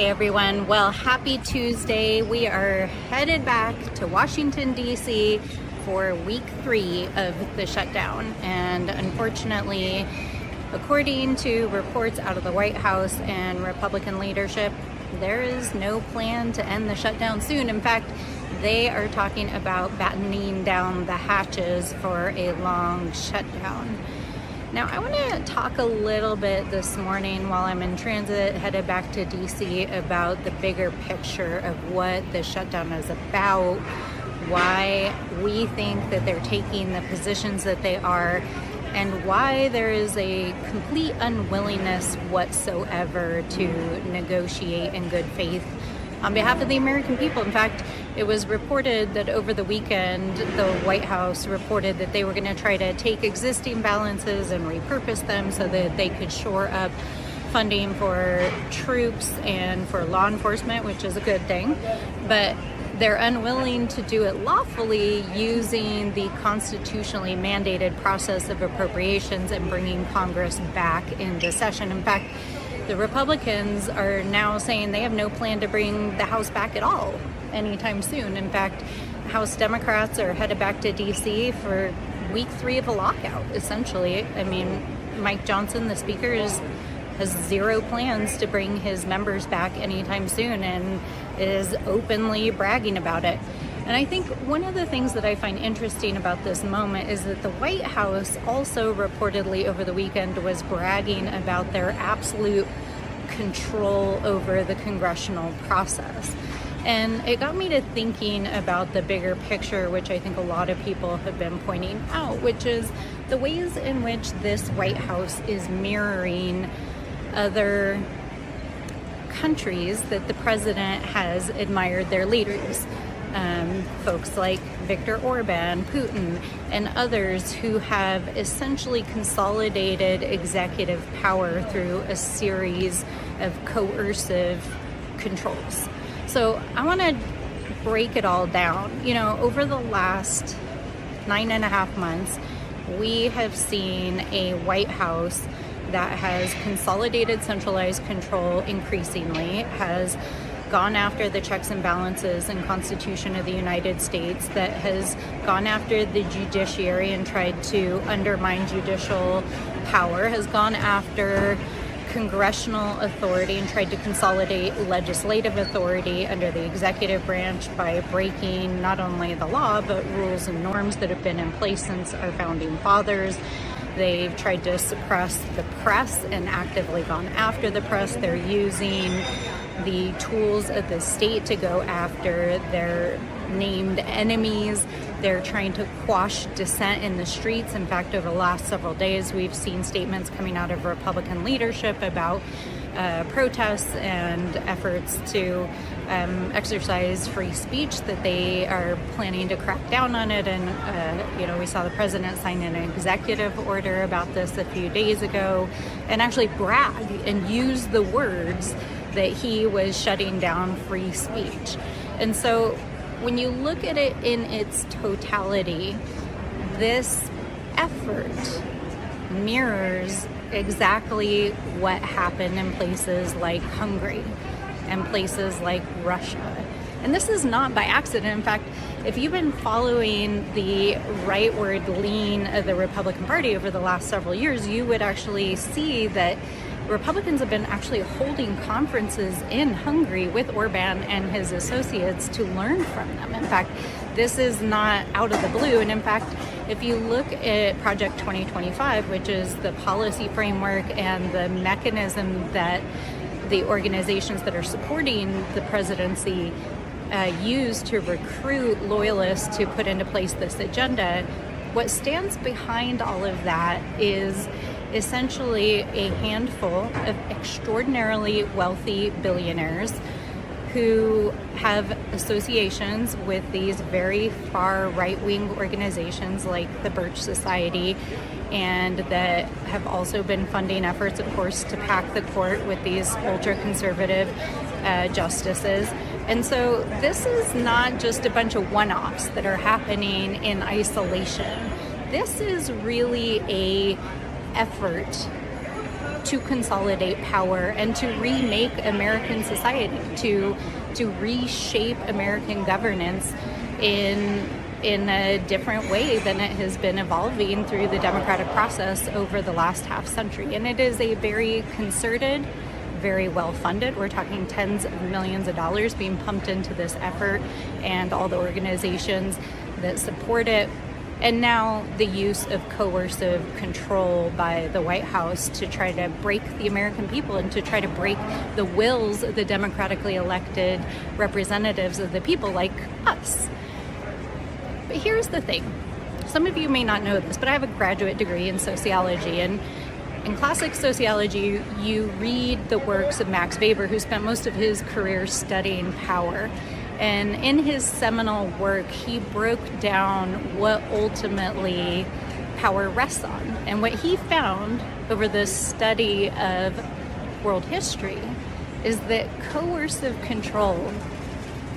Hey everyone, well, happy Tuesday. We are headed back to Washington, D.C. for week 3 of the shutdown. And unfortunately, according to reports out of the White House and Republican leadership, there is no plan to end the shutdown soon. In fact, they are talking about battening down the hatches for a long shutdown. Now, I want to talk a little bit this morning while I'm in transit, headed back to DC, about the bigger picture of what the shutdown is about, why we think that they're taking the positions that they are, and why there is a complete unwillingness whatsoever to negotiate in good faith on behalf of the American people. In fact, it was reported that over the weekend, the White House reported that they were going to try to take existing balances and repurpose them so that they could shore up funding for troops and for law enforcement, which is a good thing. But they're unwilling to do it lawfully using the constitutionally mandated process of appropriations and bringing Congress back into session. In fact, the Republicans are now saying they have no plan to bring the House back at all anytime soon. In fact, House Democrats are headed back to D.C. for week 3 of a lockout, essentially. I mean, Mike Johnson, the Speaker, has zero plans to bring his members back anytime soon and is openly bragging about it. And I think one of the things that I find interesting about this moment is that the White House also reportedly over the weekend was bragging about their absolute control over the congressional process. And it got me to thinking about the bigger picture, which I think a lot of people have been pointing out, which is the ways in which this White House is mirroring other countries that the president has admired their leaders. Folks like Viktor Orban, Putin, and others who have essentially consolidated executive power through a series of coercive controls. So I want to break it all down. You know, over the last 9.5 months, we have seen a White House that has consolidated centralized control increasingly, has gone after the checks and balances and Constitution of the United States, that has gone after the judiciary and tried to undermine judicial power, has gone after congressional authority and tried to consolidate legislative authority under the executive branch by breaking not only the law, but rules and norms that have been in place since our founding fathers. They've tried to suppress the press and actively gone after the press. They're using the tools of the state to go after their named enemies. They're trying to quash dissent in the streets. In fact, over the last several days, we've seen statements coming out of Republican leadership about protests and efforts to exercise free speech, that they are planning to crack down on it. And, we saw the president sign an executive order about this a few days ago and actually brag and use the words that he was shutting down free speech. And so when you look at it in its totality, this effort mirrors exactly what happened in places like Hungary and places like Russia. And this is not by accident. In fact, if you've been following the rightward lean of the Republican Party over the last several years, you would actually see that Republicans have been actually holding conferences in Hungary with Orban and his associates to learn from them. In fact, this is not out of the blue. And in fact, if you look at Project 2025, which is the policy framework and the mechanism that the organizations that are supporting the presidency use to recruit loyalists to put into place this agenda, what stands behind all of that is essentially a handful of extraordinarily wealthy billionaires who have associations with these very far right-wing organizations like the Birch Society, and that have also been funding efforts, of course, to pack the court with these ultra-conservative justices. And so this is not just a bunch of one-offs that are happening in isolation. This is really a effort to consolidate power and to remake American society, to reshape American governance in a different way than it has been evolving through the democratic process over the last half century. And it is a very concerted, very well funded. We're talking tens of millions of dollars being pumped into this effort, and all the organizations that support it. And now the use of coercive control by the White House to try to break the American people and to try to break the wills of the democratically elected representatives of the people like us. But here's the thing. Some of you may not know this, but I have a graduate degree in sociology, and in classic sociology, you read the works of Max Weber, who spent most of his career studying power. And in his seminal work, he broke down what ultimately power rests on. And what he found over the study of world history is that coercive control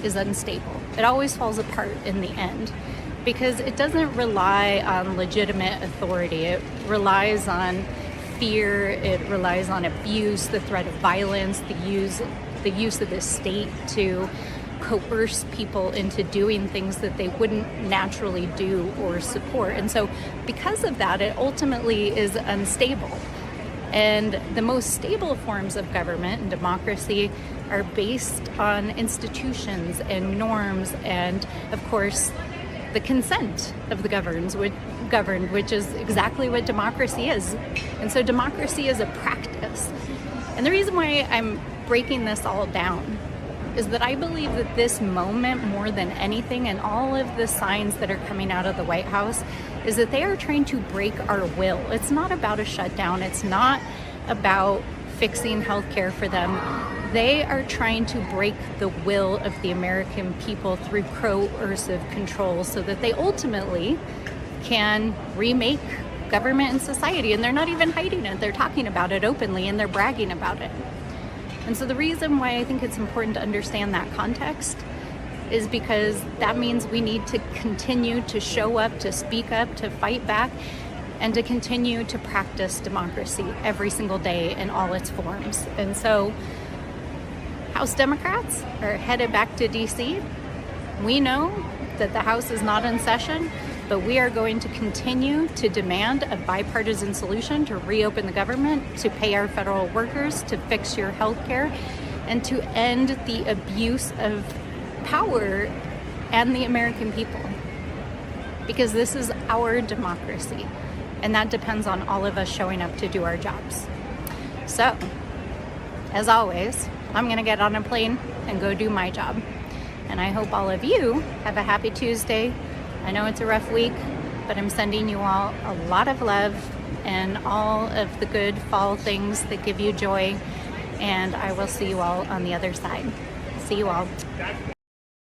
is unstable. It always falls apart in the end because it doesn't rely on legitimate authority. It relies on fear, it relies on abuse, the threat of violence, the use of the state to coerce people into doing things that they wouldn't naturally do or support. And so because of that, it ultimately is unstable. And the most stable forms of government and democracy are based on institutions and norms and, of course, the consent of the governed, which is exactly what democracy is. And so democracy is a practice. And the reason why I'm breaking this all down is that I believe that this moment, more than anything, and all of the signs that are coming out of the White House, is that they are trying to break our will. It's not about a shutdown. It's not about fixing healthcare for them. They are trying to break the will of the American people through coercive control so that they ultimately can remake government and society. And they're not even hiding it. They're talking about it openly and they're bragging about it. And so the reason why I think it's important to understand that context is because that means we need to continue to show up, to speak up, to fight back, and to continue to practice democracy every single day in all its forms. And so House Democrats are headed back to DC. We know that the House is not in session, but we are going to continue to demand a bipartisan solution to reopen the government, to pay our federal workers, to fix your health care, and to end the abuse of power and the American people. Because this is our democracy, and that depends on all of us showing up to do our jobs. So, as always, I'm gonna get on a plane and go do my job. And I hope all of you have a happy Tuesday. I know it's a rough week, but I'm sending you all a lot of love and all of the good fall things that give you joy. And I will see you all on the other side. See you all.